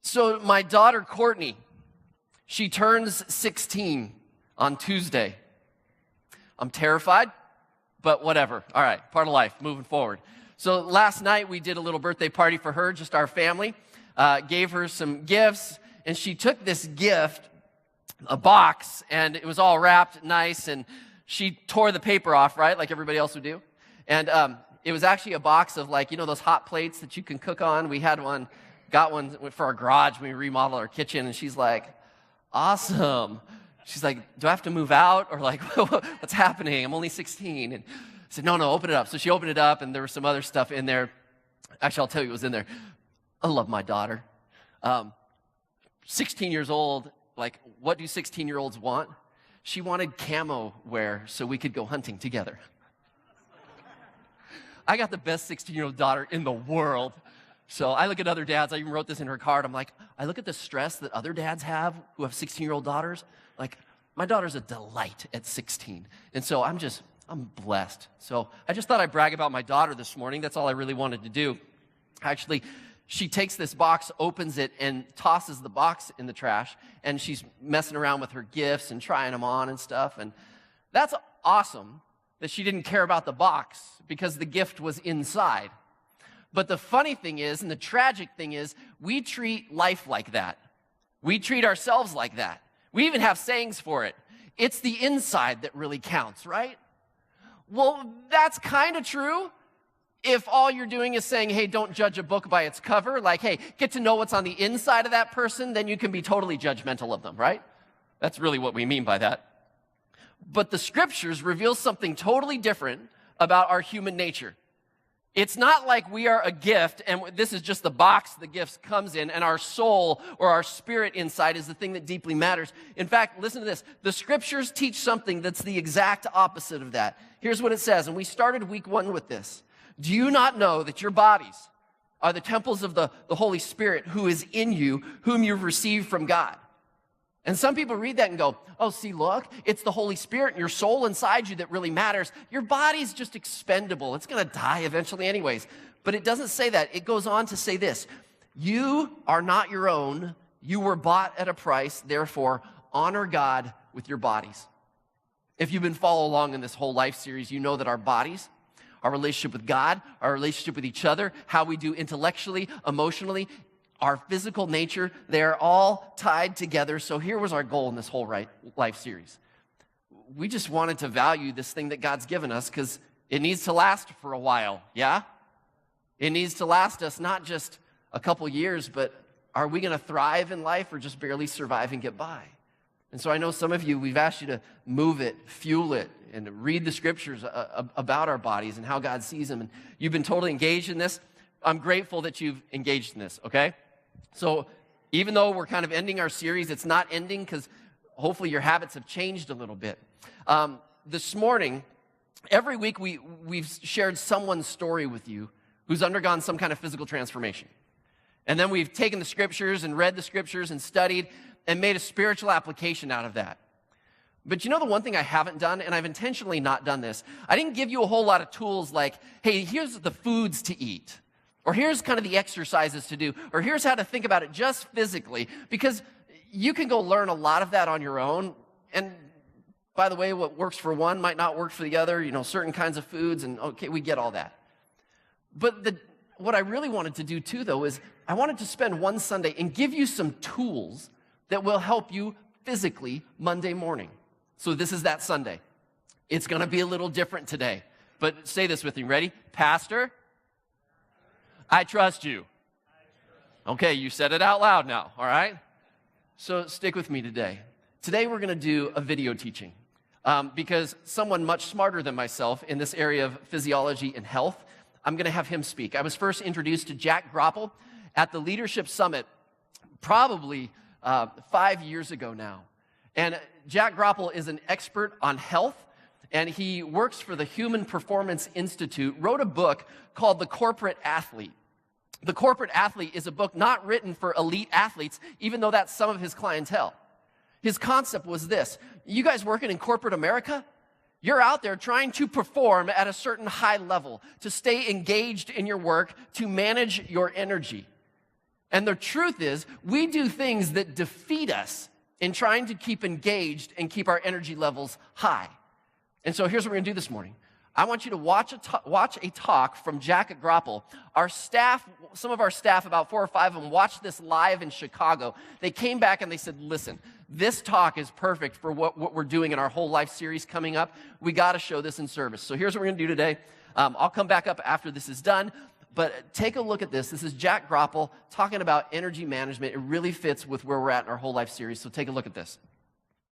So my daughter, Courtney, she turns 16 on Tuesday. I'm terrified, but whatever. All right, part of life, moving forward. So last night we did a little birthday party for her, just our family, gave her some gifts, and she took this gift, a box, and it was all wrapped nice, and she tore the paper off, right, like everybody else would do. And it was actually a box of, like, you know, those hot plates that you can cook on. We had one. Got one for our garage when we remodeled our kitchen, and she's like, awesome. She's like, do I have to move out? Or like, what's happening? I'm only 16. And I said, no, open it up. So she opened it up, and there was some other stuff in there. Actually, I'll tell you what was in there. I love my daughter. 16 years old, like, what do 16-year-olds want? She wanted camo wear so we could go hunting together. I got the best 16-year-old daughter in the world. So I look at other dads. I even wrote this in her card. I'm like, I look at the stress that other dads have who have 16-year-old daughters. Like, my daughter's a delight at 16. And so I'm blessed. So I just thought I'd brag about my daughter this morning. That's all I really wanted to do. Actually, she takes this box, opens it, and tosses the box in the trash. And she's messing around with her gifts and trying them on and stuff. And that's awesome that she didn't care about the box because the gift was inside. But the funny thing is, and the tragic thing is, we treat life like that. We treat ourselves like that. We even have sayings for it. It's the inside that really counts, right? Well, that's kind of true if all you're doing is saying, hey, don't judge a book by its cover. Like, hey, get to know what's on the inside of that person, then you can be totally judgmental of them, right? That's really what we mean by that. But the scriptures reveal something totally different about our human nature. It's not like we are a gift, and this is just the box the gift comes in, and our soul or our spirit inside is the thing that deeply matters. In fact, listen to this. The scriptures teach something that's the exact opposite of that. Here's what it says, and we started week 1 with this. Do you not know that your bodies are the temples of the Holy Spirit who is in you, whom you've received from God? And some people read that and go, oh, see, look, it's the Holy Spirit and your soul inside you that really matters. Your body's just expendable. It's going to die eventually anyways. But it doesn't say that. It goes on to say this. You are not your own. You were bought at a price. Therefore, honor God with your bodies. If you've been following along in this whole life series, you know that our bodies, our relationship with God, our relationship with each other, how we do intellectually, emotionally, our physical nature, they're all tied together. So here was our goal in this whole life series. We just wanted to value this thing that God's given us because it needs to last for a while, yeah? It needs to last us not just a couple years, but are we going to thrive in life or just barely survive and get by? And so I know some of you, we've asked you to move it, fuel it, and read the scriptures about our bodies and how God sees them. And you've been totally engaged in this. I'm grateful that you've engaged in this, okay? So even though we're kind of ending our series, it's not ending because hopefully your habits have changed a little bit. This morning, every week we've shared someone's story with you who's undergone some kind of physical transformation. And then we've taken the scriptures and read the scriptures and studied and made a spiritual application out of that. But you know the one thing I haven't done, and I've intentionally not done this, I didn't give you a whole lot of tools like, hey, here's the foods to eat. Or here's kind of the exercises to do, or here's how to think about it just physically, because you can go learn a lot of that on your own. And by the way, what works for one might not work for the other, you know, certain kinds of foods, and okay, we get all that. But what I really wanted to do too, though, is I wanted to spend one Sunday and give you some tools that will help you physically Monday morning. So this is that Sunday. It's going to be a little different today. But say this with me. Ready? Pastor, I trust you. Okay, you said it out loud now, all right? So stick with me today. Today we're going to do a video teaching because someone much smarter than myself in this area of physiology and health, I'm going to have him speak. I was first introduced to Jack Groppel at the Leadership Summit probably 5 years ago now. And Jack Groppel is an expert on health, and he works for the Human Performance Institute, wrote a book called The Corporate Athlete. The Corporate Athlete is a book not written for elite athletes, even though that's some of his clientele. His concept was this: you guys working in corporate America, you're out there trying to perform at a certain high level, to stay engaged in your work, to manage your energy. And the truth is, we do things that defeat us in trying to keep engaged and keep our energy levels high. And so here's what we're going to do this morning. I want you to watch a talk from Jack at Groppel. Our staff, some of our staff, about 4 or 5 of them, watched this live in Chicago. They came back and they said, listen, this talk is perfect for what we're doing in our whole life series coming up. We got to show this in service. So here's what we're going to do today. I'll come back up after this is done. But take a look at this. This is Jack Groppel talking about energy management. It really fits with where we're at in our whole life series. So take a look at this.